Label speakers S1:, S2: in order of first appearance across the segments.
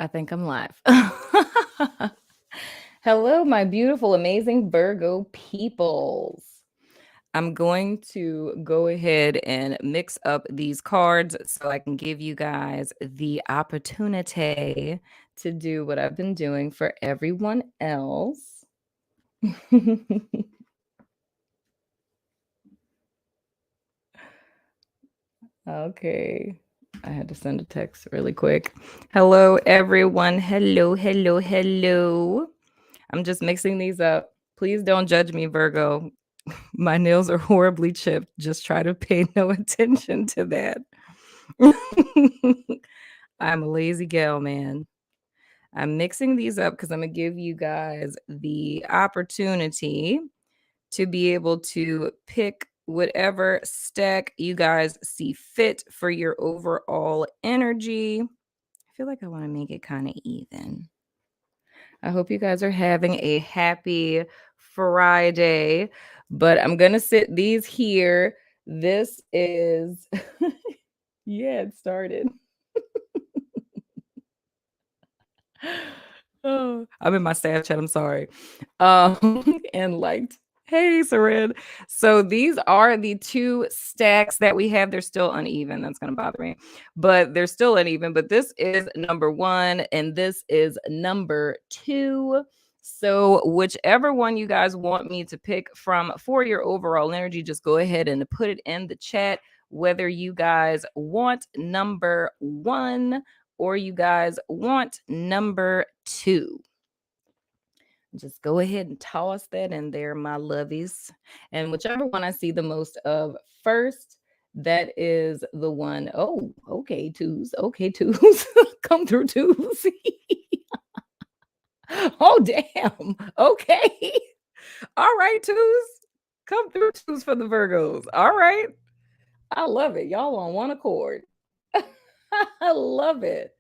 S1: I think I'm live. Hello, my beautiful, amazing Virgo peoples. I'm going to go ahead and mix up these cards so I can give you guys the opportunity to do what I've been doing for everyone else. Okay. I had to send a text really quick. Hello, everyone. Hello, hello, hello. I'm just mixing these up. Please don't judge me, Virgo. My nails are horribly chipped. Just try to pay no attention to that. I'm a lazy gal, man. I'm mixing these up because I'm going to give you guys the opportunity to be able to pick whatever stack you guys see fit for your overall energy. I feel like I want to make it kind of even. I hope you guys are having a happy Friday, but I'm going to sit these here. This is, yeah, it started. Oh, I'm in my staff chat. I'm sorry. And liked. Hey, Sarin. So these are the two stacks that we have. They're still uneven. That's going to bother me, but they're still uneven. But this is number 1, and this is number 2. So whichever one you guys want me to pick from for your overall energy, just go ahead and put it in the chat. Whether you guys want number 1 or you guys want number 2. Just go ahead and toss that in there, my lovies. And whichever one I see the most of first, that is the one. Oh, okay, twos. Okay, twos. Come through, twos. Oh, damn. Okay. All right, twos. Come through, twos for the Virgos. All right. I love it. Y'all on one accord. I love it.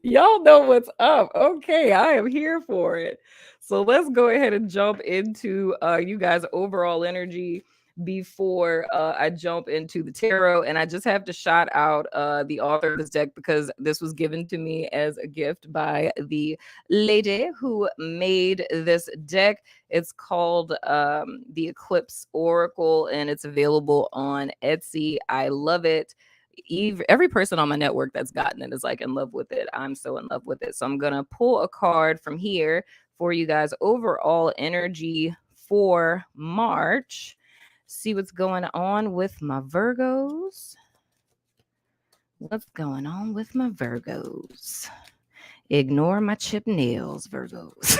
S1: Y'all know what's up. Okay, I am here for it. So let's go ahead and jump into you guys' overall energy before I jump into the tarot. And I just have to shout out the author of this deck because this was given to me as a gift by the lady who made this deck. It's called the Eclipse Oracle, and it's available on Etsy. I love it. Every person on my network that's gotten it is like in love with it. I'm so in love with it. So I'm going to pull a card from here for you guys. Overall energy for March. See what's going on with my Virgos. What's going on with my Virgos? Ignore my chip nails, Virgos.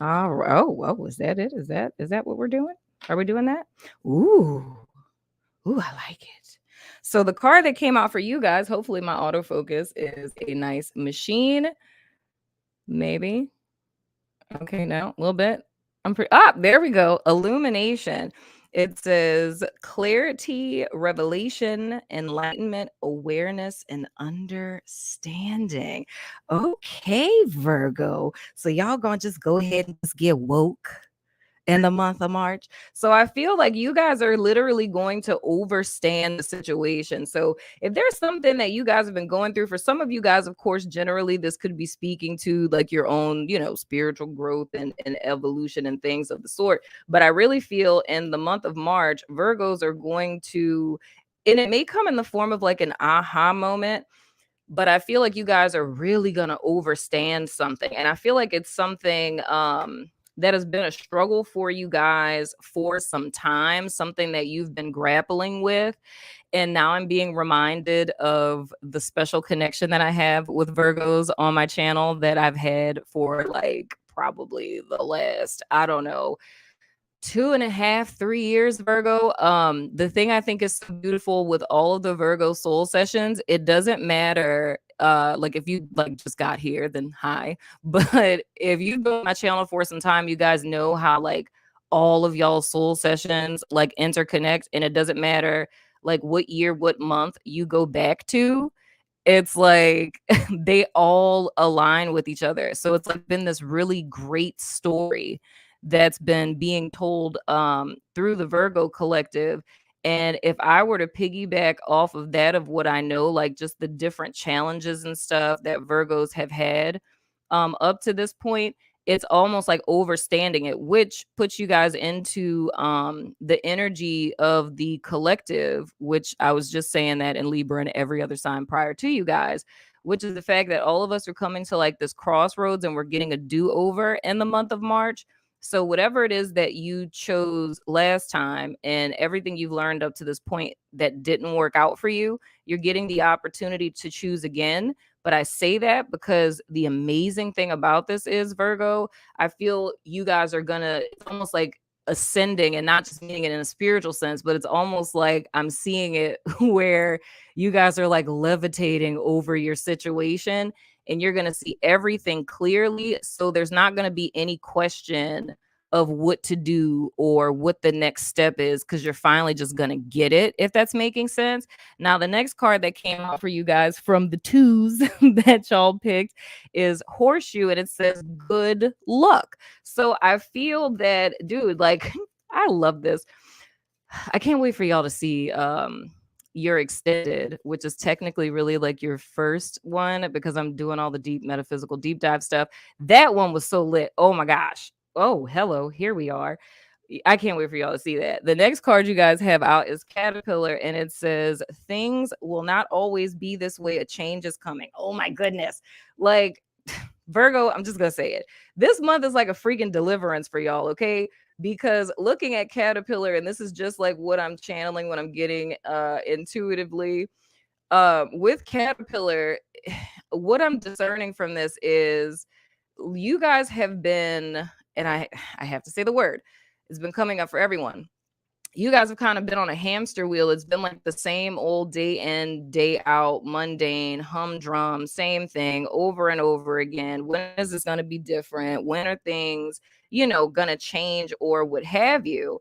S1: All right. Oh, is that it? Is that what we're doing? Are we doing that? Ooh, I like it. So the card that came out for you guys, hopefully my autofocus is a nice machine. Maybe. Okay, now a little bit. There we go. Illumination. It says clarity, revelation, enlightenment, awareness, and understanding. Okay, Virgo. So y'all gonna just go ahead and just get woke in the month of March. So I feel like you guys are literally going to overstand the situation. So if there's something that you guys have been going through, for some of you guys, of course, generally this could be speaking to like your own, spiritual growth and evolution and things of the sort. But I really feel in the month of March, Virgos are going to, and it may come in the form of like an aha moment, but I feel like you guys are really going to overstand something. And I feel like it's something that has been a struggle for you guys for some time, something that you've been grappling with. And now I'm being reminded of the special connection that I have with Virgos on my channel that I've had for like probably the last, I don't know, 2.5, 3 years, Virgo. The thing I think is so beautiful with all of the Virgo soul sessions, it doesn't matter like if you like just got here, then hi. But if you've been on my channel for some time, you guys know how like all of y'all soul sessions like interconnect, and it doesn't matter like what year, what month you go back to. It's like they all align with each other. So it's like been this really great story that's been being told through the Virgo collective. And if I were to piggyback off of that, of what I know, like just the different challenges and stuff that Virgos have had up to this point, it's almost like overstanding it, which puts you guys into the energy of the collective, which I was just saying that in Libra and every other sign prior to you guys, which is the fact that all of us are coming to like this crossroads and we're getting a do-over in the month of March. So whatever it is that you chose last time and everything you've learned up to this point that didn't work out for you, you're getting the opportunity to choose again. But I say that because the amazing thing about this is, Virgo, I feel you guys are gonna, it's almost like ascending, and not just meaning it in a spiritual sense, but it's almost like I'm seeing it where you guys are like levitating over your situation and you're going to see everything clearly. So there's not going to be any question of what to do or what the next step is, because you're finally just going to get it, if that's making sense. Now, the next card that came out for you guys from the twos that y'all picked is Horseshoe, and it says good luck. So I feel that, dude, like, I love this. I can't wait for y'all to see your extended, which is technically really like your first one, because I'm doing all the deep metaphysical deep dive stuff. That one was so lit. Oh my gosh. Oh, hello. Here we are. I can't wait for y'all to see that. The next card you guys have out is Caterpillar, and it says, things will not always be this way. A change is coming. Oh my goodness. Like, Virgo, I'm just going to say it. This month is like a freaking deliverance for y'all, okay? Because looking at Caterpillar, and this is just like what I'm channeling when I'm getting intuitively with Caterpillar, what I'm discerning from this is you guys have been, and I have to say the word, it's been coming up for everyone. You guys have kind of been on a hamster wheel. It's been like the same old day in, day out, mundane, humdrum, same thing over and over again. When is this going to be different? When are things, going to change or what have you?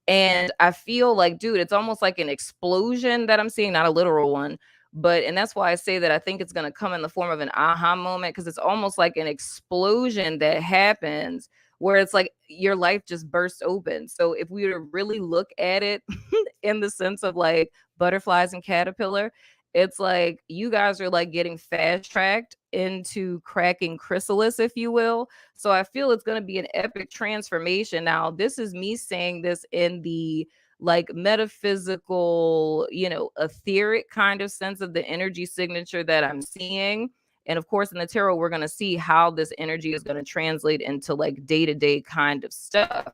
S1: And I feel like, dude, it's almost like an explosion that I'm seeing, not a literal one. And that's why I say that I think it's going to come in the form of an aha moment, because it's almost like an explosion that happens where it's like your life just bursts open. So if we were to really look at it in the sense of like butterflies and caterpillar, it's like you guys are like getting fast tracked into cracking chrysalis, if you will. So I feel it's going to be an epic transformation. Now, this is me saying this in the like metaphysical, etheric kind of sense of the energy signature that I'm seeing. And of course, in the tarot, we're going to see how this energy is going to translate into like day-to-day kind of stuff.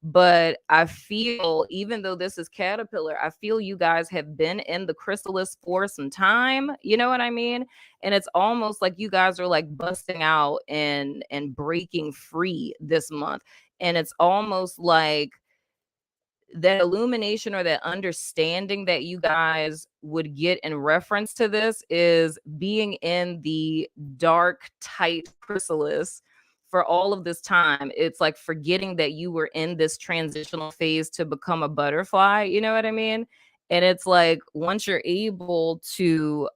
S1: But I feel, even though this is Caterpillar, I feel you guys have been in the chrysalis for some time. You know what I mean? And it's almost like you guys are like busting out and breaking free this month. And it's almost like that illumination or that understanding that you guys would get in reference to this is being in the dark, tight chrysalis for all of this time. It's like forgetting that you were in this transitional phase to become a butterfly. You know what I mean? And it's like once you're able to,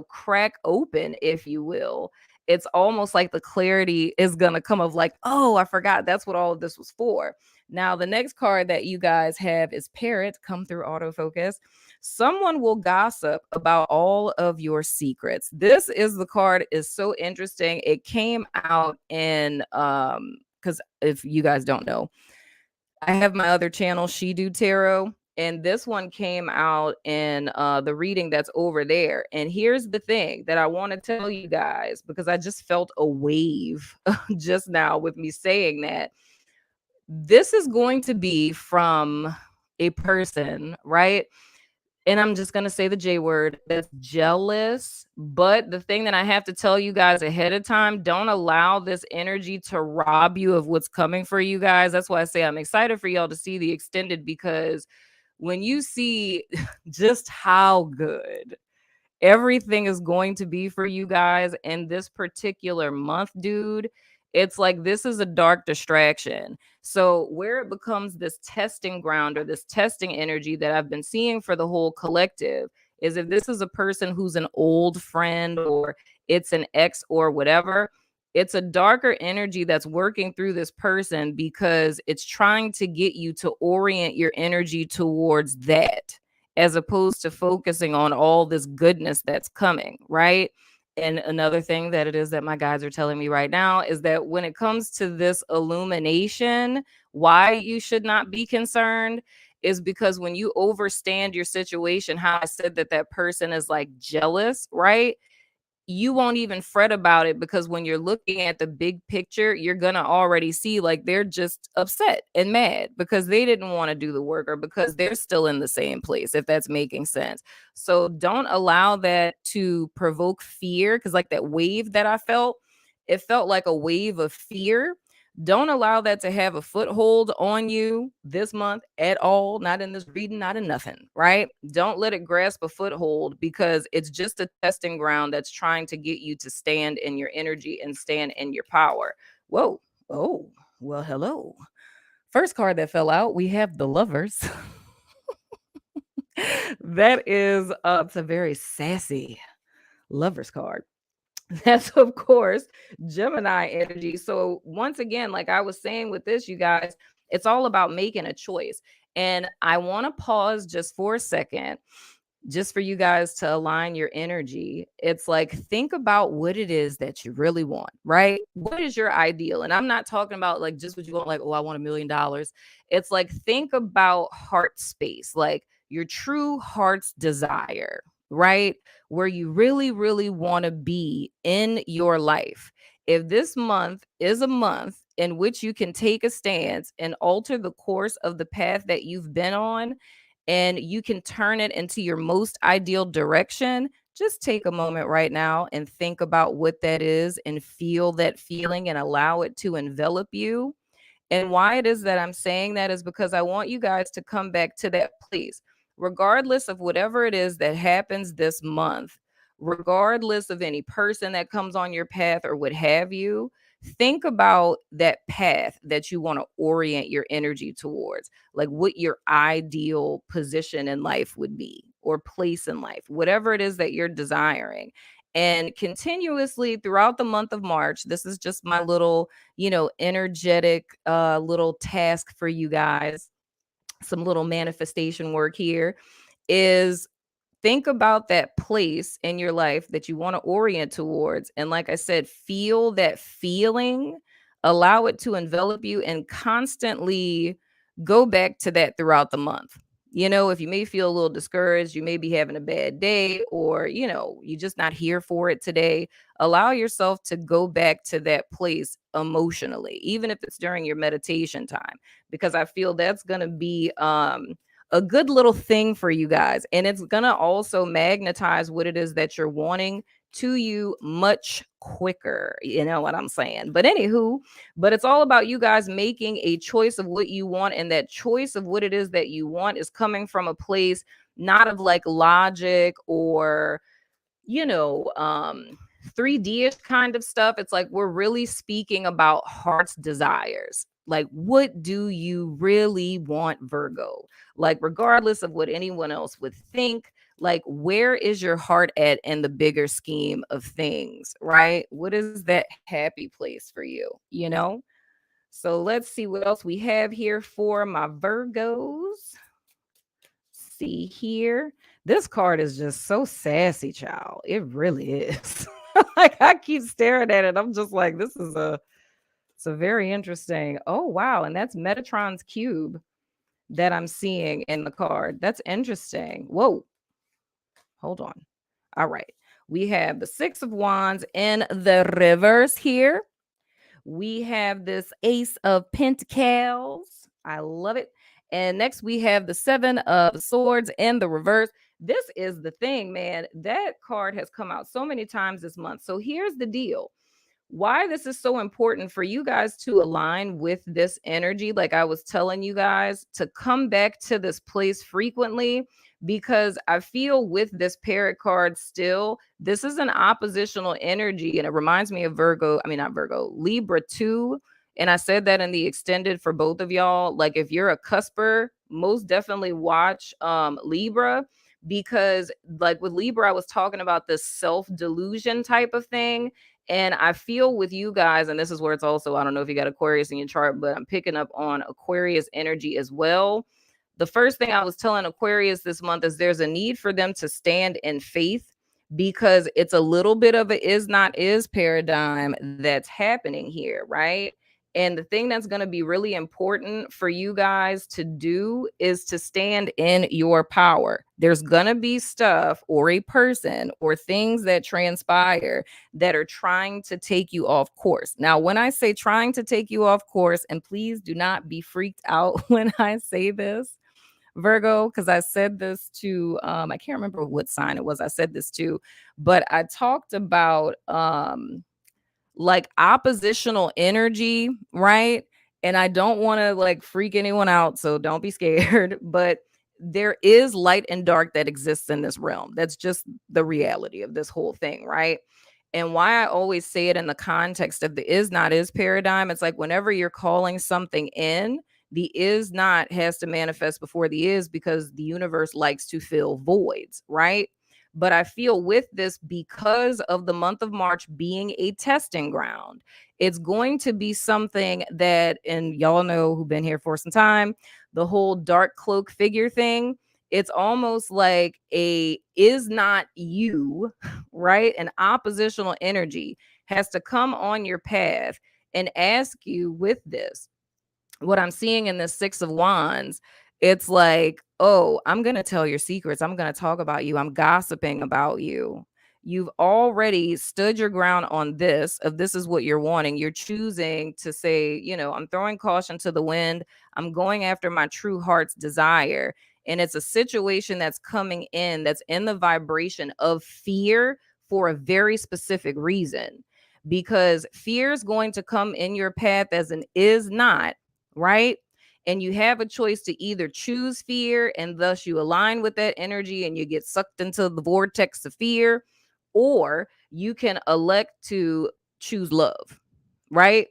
S1: crack open, if you will, it's almost like the clarity is going to come of like, oh, I forgot that's what all of this was for. Now, the next card that you guys have is Parrot, come through autofocus. Someone will gossip about all of your secrets. This is the card is so interesting. It came out in because if you guys don't know, I have my other channel, She Do Tarot, and this one came out in the reading that's over there. And here's the thing that I want to tell you guys, because I just felt a wave just now with me saying that. This is going to be from a person, right? And I'm just going to say the J word, that's jealous. But the thing that I have to tell you guys ahead of time, don't allow this energy to rob you of what's coming for you guys. That's why I say I'm excited for y'all to see the extended, because when you see just how good everything is going to be for you guys in this particular month, dude, it's like this is a dark distraction. So where it becomes this testing ground or this testing energy that I've been seeing for the whole collective is if this is a person who's an old friend or it's an ex or whatever, It's a darker energy that's working through this person because it's trying to get you to orient your energy towards that as opposed to focusing on all this goodness that's coming, right? And another thing that it is that my guides are telling me right now is that when it comes to this illumination, why you should not be concerned is because when you overstand your situation, how I said that that person is like jealous, right? You won't even fret about it because when you're looking at the big picture, you're going to already see like they're just upset and mad because they didn't want to do the work or because they're still in the same place, if that's making sense. So don't allow that to provoke fear because, like that wave that I felt, it felt like a wave of fear. Don't allow that to have a foothold on you this month at all, not in this reading, not in nothing, right? Don't let it grasp a foothold because it's just a testing ground that's trying to get you to stand in your energy and stand in your power. Whoa. Oh, well, hello. First card that fell out, we have the Lovers. That is it's a very sassy Lovers card. That's of course Gemini energy. So once again, like I was saying with this, you guys, it's all about making a choice. And I want to pause just for a second, just for you guys to align your energy. It's like, think about what it is that you really want, right? What is your ideal? And I'm not talking about like just what you want, like, oh, I want $1 million. It's like, think about heart space, like your true heart's desire, right? Where you really, really want to be in your life. If this month is a month in which you can take a stance and alter the course of the path that you've been on, and you can turn it into your most ideal direction, just take a moment right now and think about what that is and feel that feeling and allow it to envelop you. And why it is that I'm saying that is because I want you guys to come back to that place, regardless of whatever it is that happens this month, regardless of any person that comes on your path or what have you. Think about that path that you want to orient your energy towards, like what your ideal position in life would be or place in life, whatever it is that you're desiring. And continuously throughout the month of March, this is just my little, energetic little task for you guys, some little manifestation work here is think about that place in your life that you want to orient towards. And like I said, feel that feeling, allow it to envelop you, and constantly go back to that throughout the month. If you may feel a little discouraged, you may be having a bad day, or, you're just not here for it today, allow yourself to go back to that place emotionally, even if it's during your meditation time, because I feel that's going to be, a good little thing for you guys. And it's going to also magnetize what it is that you're wanting to you much quicker. You know what I'm saying? But anywho, but it's all about you guys making a choice of what you want. And that choice of what it is that you want is coming from a place not of like logic or, you know, um, 3D-ish kind of stuff. It's like we're really speaking about heart's desires. Like, what do you really want, Virgo? Like, regardless of what anyone else would think, like, where is your heart at in the bigger scheme of things, right? What is that happy place for you, So let's see what else we have here for my Virgos. See here. This card is just so sassy, child. It really is. Like I keep staring at it. I'm just like, it's a very interesting. Oh, wow. And that's Metatron's cube that I'm seeing in the card. That's interesting. Whoa. Hold on. All right. We have the Six of Wands in the reverse here. We have this Ace of Pentacles. I love it. And next we have the Seven of Swords in the reverse. This is the thing, man. That card has come out so many times this month. So here's the deal. Why this is so important for you guys to align with this energy, like I was telling you guys, to come back to this place frequently, because I feel with this Parrot card still, this is an oppositional energy, and it reminds me of Virgo, I mean, not Virgo, Libra too. And I said that in the extended for both of y'all. Like, if you're a cusper, most definitely watch Libra, because like with Libra, I was talking about this self-delusion type of thing. And I feel with you guys, and this is where it's also, I don't know if you got Aquarius in your chart, but I'm picking up on Aquarius energy as well. The first thing I was telling Aquarius this month is there's a need for them to stand in faith, because it's a little bit of a is not is paradigm that's happening here, right? And the thing that's going to be really important for you guys to do is to stand in your power. There's going to be stuff or a person or things that transpire that are trying to take you off course. Now, when I say trying to take you off course, and please do not be freaked out when I say this, Virgo, because I said this to I can't remember what sign it was I said this to, but I talked about like oppositional energy, right? And I don't want to like freak anyone out, so don't be scared, but there is light and dark that exists in this realm. That's just the reality of this whole thing, right? And why I always say it in the context of the is not is paradigm, it's like whenever you're calling something in, the is not has to manifest before the is, because the universe likes to fill voids, right? But I feel with this, because of the month of March being a testing ground, it's going to be something that, and y'all know who've been here for some time, the whole dark cloak figure thing. It's almost like a is not you, right? An oppositional energy has to come on your path and ask you with this. What I'm seeing in the Six of Wands, it's like, oh, I'm going to tell your secrets. I'm going to talk about you. I'm gossiping about you. You've already stood your ground on this, of this is what you're wanting. You're choosing to say, I'm throwing caution to the wind. I'm going after my true heart's desire. And it's a situation that's coming in that's in the vibration of fear for a very specific reason, because fear is going to come in your path as an is not, right? And you have a choice to either choose fear, and thus you align with that energy and you get sucked into the vortex of fear, or you can elect to choose love, right?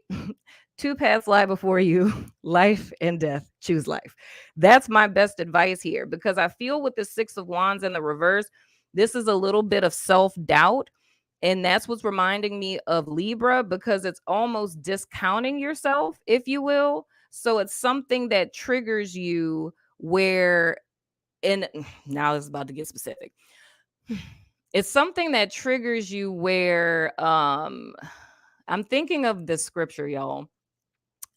S1: Two paths lie before you, life and death. Choose life. That's my best advice here, because I feel with the Six of Wands in the reverse, this is a little bit of self-doubt. And that's what's reminding me of Libra, because it's almost discounting yourself, if you will. So it's something that triggers you where, and now it's about to get specific. It's something that triggers you where I'm thinking of this scripture, y'all.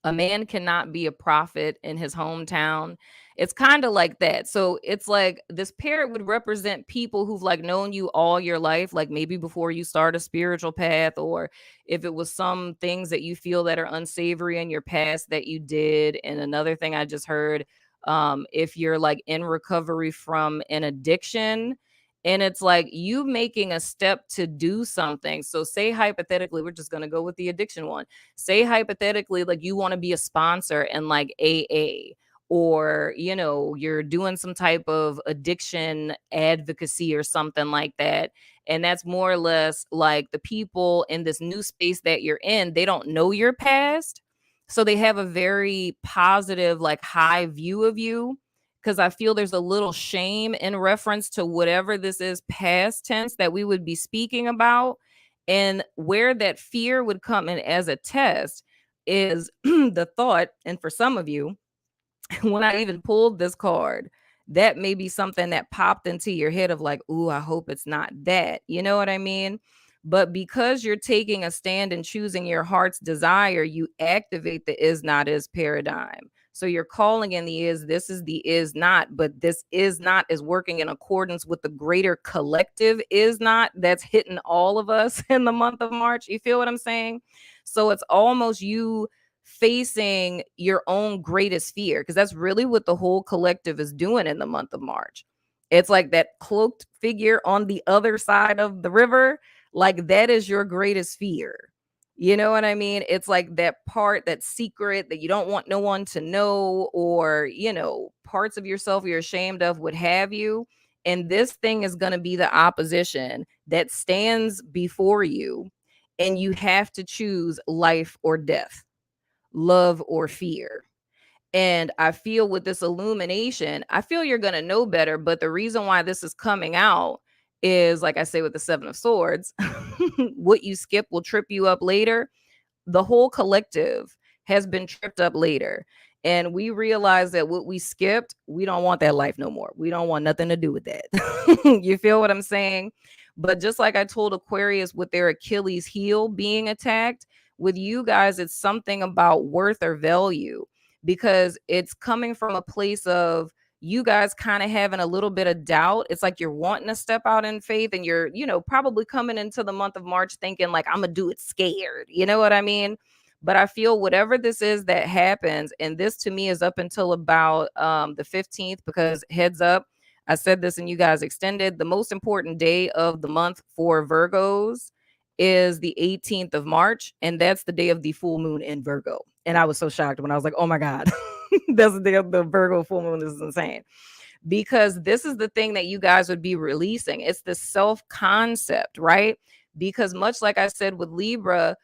S1: A man cannot be a prophet in his hometown. It's kind of like that. So it's like this parrot would represent people who've like known you all your life, like maybe before you start a spiritual path, or if it was some things that you feel that are unsavory in your past that you did. And another thing I just heard, if you're like in recovery from an addiction, and it's like you making a step to do something. So say hypothetically, we're just going to go with the addiction one. Say hypothetically, like you want to be a sponsor in like AA, or you're doing some type of addiction advocacy or something like that. And that's more or less like the people in this new space that you're in, they don't know your past, so they have a very positive, like high view of you, because I feel there's a little shame in reference to whatever this is past tense that we would be speaking about. And where that fear would come in as a test is the thought, and for some of you, when I even pulled this card, that may be something that popped into your head of like, ooh, I hope it's not that. You know what I mean? But because you're taking a stand and choosing your heart's desire, you activate the is not is paradigm. So you're calling in the is, this is the is not, but this is not is working in accordance with the greater collective is not that's hitting all of us in the month of March. You feel what I'm saying? So it's almost you facing your own greatest fear, because that's really what the whole collective is doing in the month of March. It's like that cloaked figure on the other side of the river, like that is your greatest fear. You know what I mean? It's like that part, that secret that you don't want no one to know, or, parts of yourself you're ashamed of, what have you. And this thing is going to be the opposition that stands before you. And you have to choose life or death, love or fear. And I feel with this illumination, I feel you're going to know better. But the reason why this is coming out is, like I say with the Seven of Swords, what you skip will trip you up later. The whole collective has been tripped up later. And we realize that what we skipped, we don't want that life no more. We don't want nothing to do with that. You feel what I'm saying? But just like I told Aquarius with their Achilles heel being attacked, with you guys, it's something about worth or value, because it's coming from a place of you guys kind of having a little bit of doubt. It's like you're wanting to step out in faith, and you're, probably coming into the month of March thinking like, I'm gonna do it scared. You know what I mean? But I feel whatever this is that happens, and this to me is up until about the 15th, because heads up, I said this and you guys extended, the most important day of the month for Virgos is the 18th of March, and that's the day of the full moon in Virgo. And I was so shocked when I was like, oh my God, that's the day of the Virgo full moon. This is insane. Because this is the thing that you guys would be releasing. It's the self-concept, right? Because much like I said with Libra,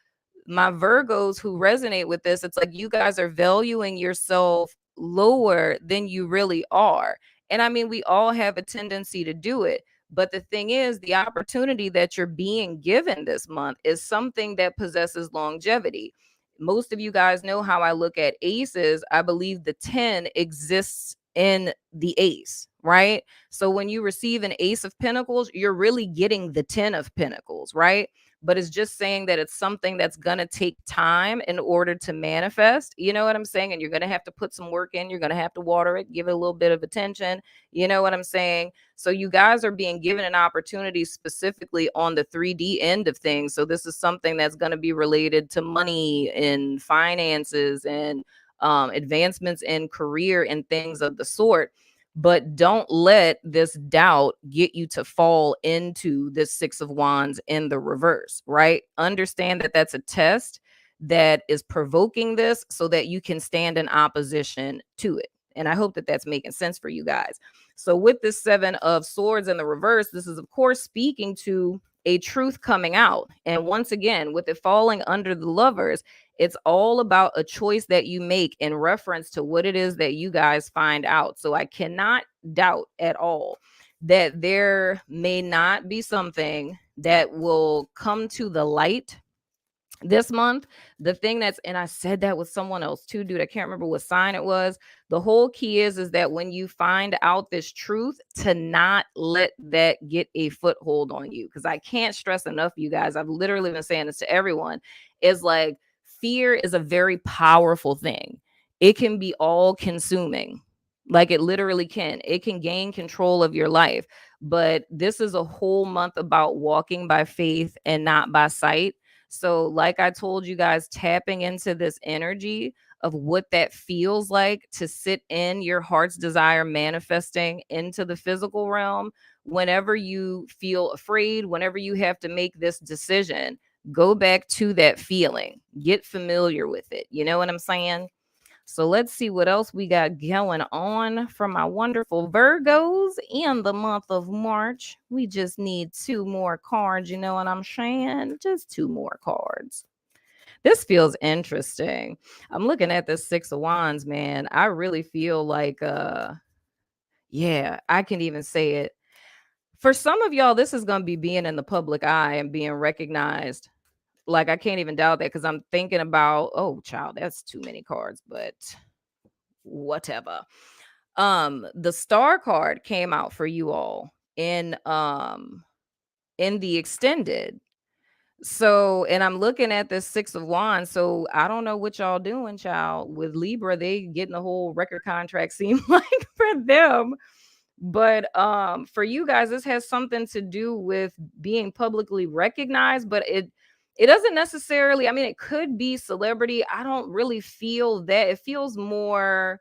S1: my Virgos who resonate with this, it's like you guys are valuing yourself lower than you really are. And I mean, we all have a tendency to do it. But the thing is, the opportunity that you're being given this month is something that possesses longevity. Most of you guys know how I look at aces. I believe the 10 exists in the ace, right? So when you receive an ace of pentacles, you're really getting the 10 of pentacles, right? But it's just saying that it's something that's going to take time in order to manifest. You know what I'm saying? And you're going to have to put some work in. You're going to have to water it, give it a little bit of attention. You know what I'm saying? So you guys are being given an opportunity specifically on the 3D end of things. So this is something that's going to be related to money and finances and advancements in career and things of the sort. But don't let this doubt get you to fall into this Six of Wands in the reverse, right? Understand that that's a test that is provoking this so that you can stand in opposition to it. And I hope that that's making sense for you guys. So with this Seven of Swords in the reverse, this is of course speaking to a truth coming out. And once again, with it falling under the Lovers, it's all about a choice that you make in reference to what it is that you guys find out. So I cannot doubt at all that there may not be something that will come to the light this month. The thing that's, and I said that with someone else too, dude, I can't remember what sign it was. The whole key is that when you find out this truth, to not let that get a foothold on you. Because I can't stress enough, you guys, I've literally been saying this to everyone, is like, fear is a very powerful thing. It can be all consuming. Like it literally can. It can gain control of your life. But this is a whole month about walking by faith and not by sight. So, like I told you guys, tapping into this energy of what that feels like to sit in your heart's desire, manifesting into the physical realm. Whenever you feel afraid, whenever you have to make this decision, go back to that feeling, get familiar with it. You know what I'm saying? So let's see what else we got going on from my wonderful Virgos in the month of March. We just need 2 more cards. You know what I'm saying? Just 2 more cards. This feels interesting. I'm looking at this Six of Wands, man. I really feel like, yeah, I can even say it. For some of y'all, this is going to be being in the public eye and being recognized. Like, I can't even doubt that, because I'm thinking about, oh, child, that's too many cards, but whatever. The Star card came out for you all in the extended. So, and I'm looking at this Six of Wands. So I don't know what y'all doing, child. With Libra, they getting the whole record contract seem like for them. But for you guys, this has something to do with being publicly recognized, but it doesn't necessarily, I mean, it could be celebrity. I don't really feel that. It feels more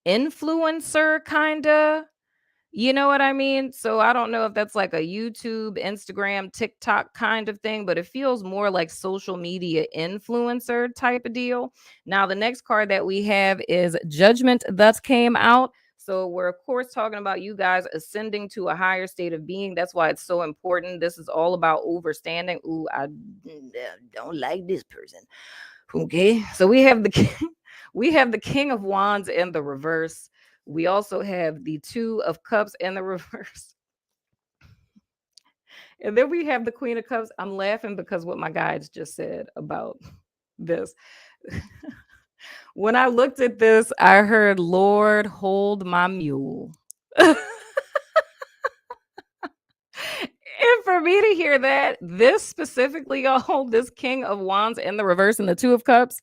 S1: influencer kind of, you know what I mean? So I don't know if that's like a YouTube, Instagram, TikTok kind of thing, but it feels more like social media influencer type of deal. Now, the next card that we have is Judgment that came out. So we're of course talking about you guys ascending to a higher state of being. That's why it's so important. This is all about overstanding. Ooh, I don't like this person. Okay. So we have the we have the King of Wands in the reverse. We also have the Two of Cups in the reverse. And then we have the Queen of Cups. I'm laughing because what my guides just said about this. When I looked at this, I heard, Lord, hold my mule. And for me to hear that, this specifically, y'all, this King of Wands in the reverse and the Two of Cups,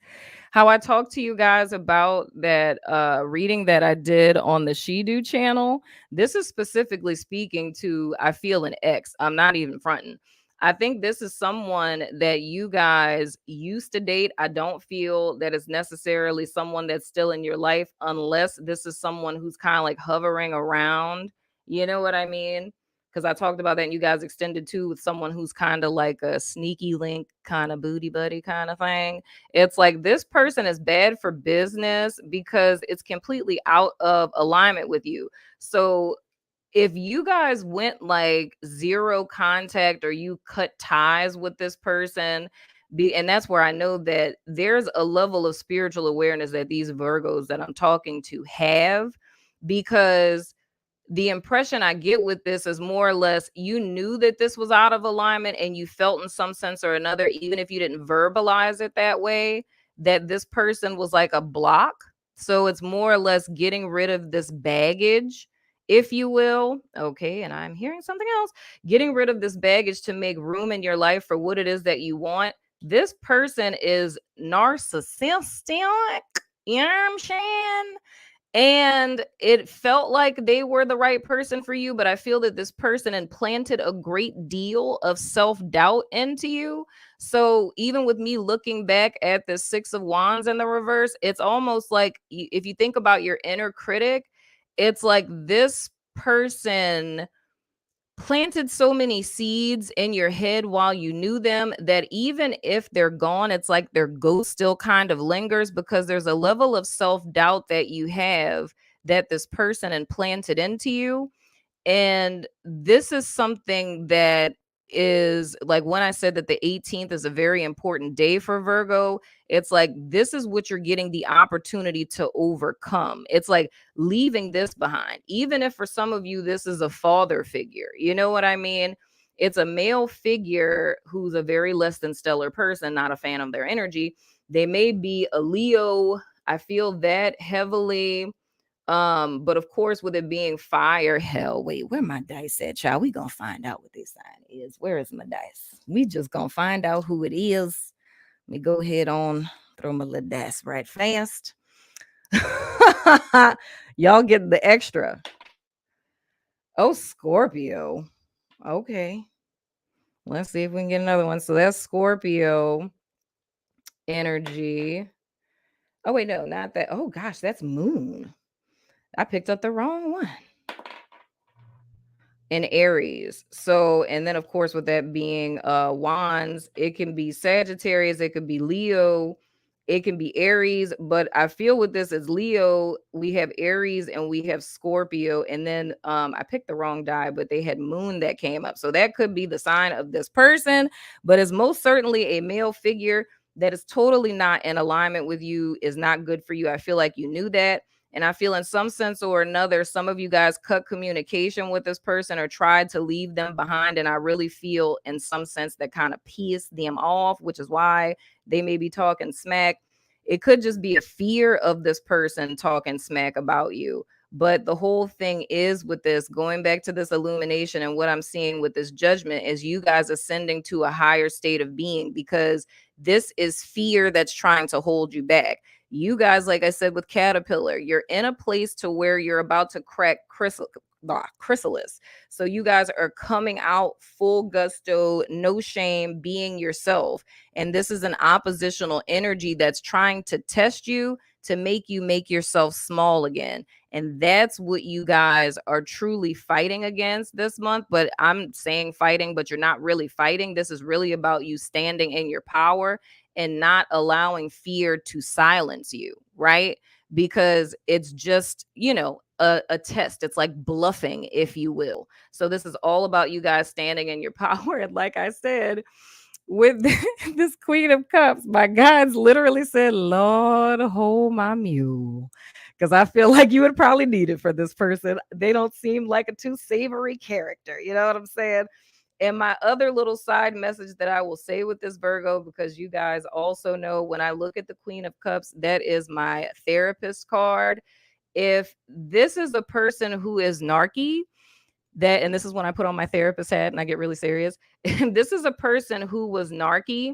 S1: how I talked to you guys about that reading that I did on the She Do channel, this is specifically speaking to, I feel, an ex. I'm not even fronting. I think this is someone that you guys used to date. I don't feel that it's necessarily someone that's still in your life unless this is someone who's kind of like hovering around. You know what I mean? Because I talked about that and you guys extended too with someone who's kind of like a sneaky link kind of booty buddy kind of thing. It's like this person is bad for business because it's completely out of alignment with you. So if you guys went like zero contact or you cut ties with this person, and that's where I know that there's a level of spiritual awareness that these Virgos that I'm talking to have, because the impression I get with this is more or less you knew that this was out of alignment and you felt in some sense or another, even if you didn't verbalize it that way, that this person was like a block. So it's more or less getting rid of this baggage, if you will. Okay. And I'm hearing something else. Getting rid of this baggage to make room in your life for what it is that you want. This person is narcissistic. You know what I'm saying? And it felt like they were the right person for you, but I feel that this person implanted a great deal of self-doubt into you. So even with me looking back at the Six of Wands in the reverse, it's almost like if you think about your inner critic, it's like this person planted so many seeds in your head while you knew them that even if they're gone, it's like their ghost still kind of lingers, because there's a level of self-doubt that you have that this person implanted into you. And this is something that is like when I said that the 18th is a very important day for Virgo, it's like this is what you're getting the opportunity to overcome. It's like leaving this behind, even if for some of you this is a father figure. You know what I mean? It's a male figure who's a very less than stellar person, not a fan of their energy. They may be a Leo. I feel that heavily. But of course, with it being fire, hell, wait, where my dice at, child? We gonna find out what this sign is. Where is my dice? We just gonna find out who it is. Let me go ahead on, throw my little dice right fast. Y'all get the extra. Oh, Scorpio. Okay. Let's see if we can get another one. So that's Scorpio energy. Oh, wait, no, not that. Oh gosh, that's Moon. I picked up the wrong one. In Aries. So, and then of course, with that being wands, it can be Sagittarius, it could be Leo, it can be Aries. But I feel with this is Leo, we have Aries and we have Scorpio. And then I picked the wrong die, but they had Moon that came up. So that could be the sign of this person, but it's most certainly a male figure that is totally not in alignment with you, is not good for you. I feel like you knew that. And I feel in some sense or another, some of you guys cut communication with this person or tried to leave them behind. And I really feel in some sense that kind of pissed them off, which is why they may be talking smack. It could just be a fear of this person talking smack about you. But the whole thing is with this, going back to this illumination and what I'm seeing with this judgment is you guys ascending to a higher state of being, because this is fear that's trying to hold you back. You guys, like I said with Caterpillar, you're in a place to where you're about to crack chrysalis. So you guys are coming out full gusto, no shame, being yourself. And this is an oppositional energy that's trying to test you, to make you make yourself small again. And that's what you guys are truly fighting against this month. But I'm saying fighting, but you're not really fighting. This is really about you standing in your power and not allowing fear to silence you, right? Because it's just, a test. It's like bluffing, if you will. So this is all about you guys standing in your power. And like I said, with this Queen of Cups, my guides literally said, Lord, hold my mule. because I feel like you would probably need it for this person. They don't seem like a too savory character. You know what I'm saying? And my other little side message that I will say with this Virgo, because you guys also know when I look at the Queen of Cups, that is my therapist card. If this is a person who is narky, and this is when I put on my therapist hat and I get really serious. And this is a person who was narky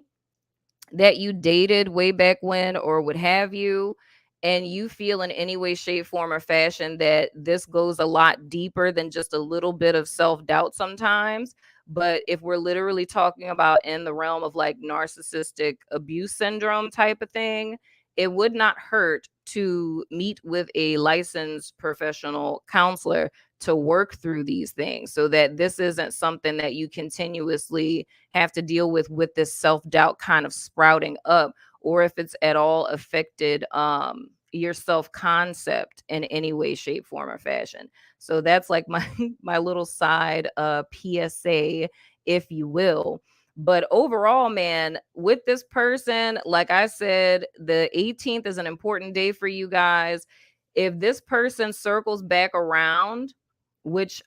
S1: that you dated way back when or what have you, and you feel in any way, shape, form, or fashion that this goes a lot deeper than just a little bit of self-doubt sometimes. But if we're literally talking about in the realm of like narcissistic abuse syndrome type of thing, it would not hurt to meet with a licensed professional counselor to work through these things so that this isn't something that you continuously have to deal with this self-doubt kind of sprouting up, or if it's at all affected your self-concept in any way, shape, form, or fashion. So that's like my my little side PSA, if you will. But overall, man, with this person, like I said, the 18th is an important day for you guys. If this person circles back around, which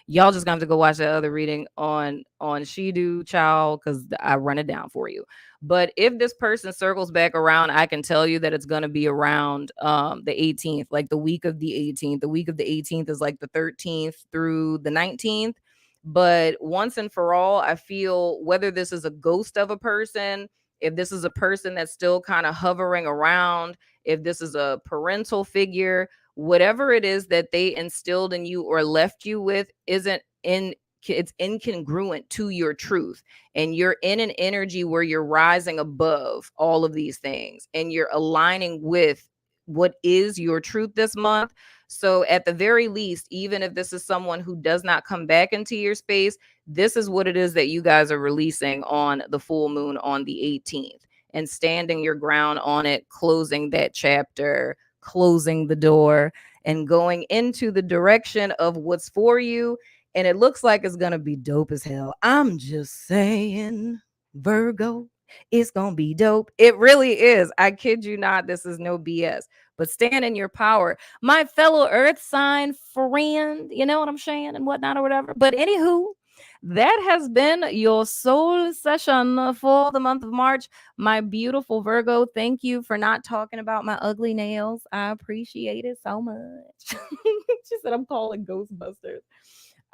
S1: y'all just gonna have to go watch that other reading on Shidu Child, because I run it down for you. But if this person circles back around, I can tell you that it's gonna be around the 18th, like the week of the 18th. The week of the 18th is like the 13th through the 19th. But once and for all, I feel whether this is a ghost of a person, if this is a person that's still kind of hovering around, if this is a parental figure, whatever it is that they instilled in you or left you with isn't in it's incongruent to your truth, and you're in an energy where you're rising above all of these things and you're aligning with what is your truth this month. So at the very least, even if this is someone who does not come back into your space, this is what it is that you guys are releasing on the full moon on the 18th, and standing your ground on it, closing that chapter, closing the door, and going into the direction of what's for you. And it looks like it's going to be dope as hell. I'm just saying, Virgo, it's going to be dope. It really is. I kid you not. This is no BS. But stand in your power. My fellow earth sign friend, you know what I'm saying, and whatnot or whatever. But anywho, that has been your soul session for the month of March. My beautiful Virgo, thank you for not talking about my ugly nails. I appreciate it so much. She said I'm calling Ghostbusters.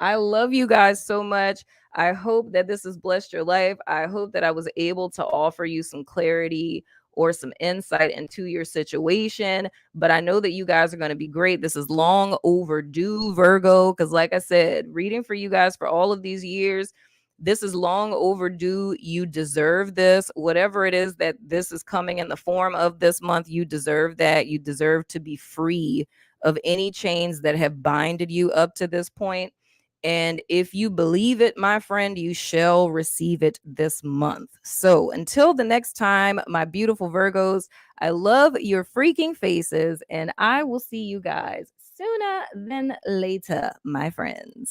S1: I love you guys so much. I hope that this has blessed your life. I hope that I was able to offer you some clarity or some insight into your situation. But I know that you guys are going to be great. This is long overdue, Virgo, because like I said, reading for you guys for all of these years, this is long overdue. You deserve this. Whatever it is that this is coming in the form of this month, you deserve that. You deserve to be free of any chains that have binded you up to this point. And if you believe it, my friend, you shall receive it this month. So until the next time, my beautiful Virgos, I love your freaking faces, and I will see you guys sooner than later, my friends.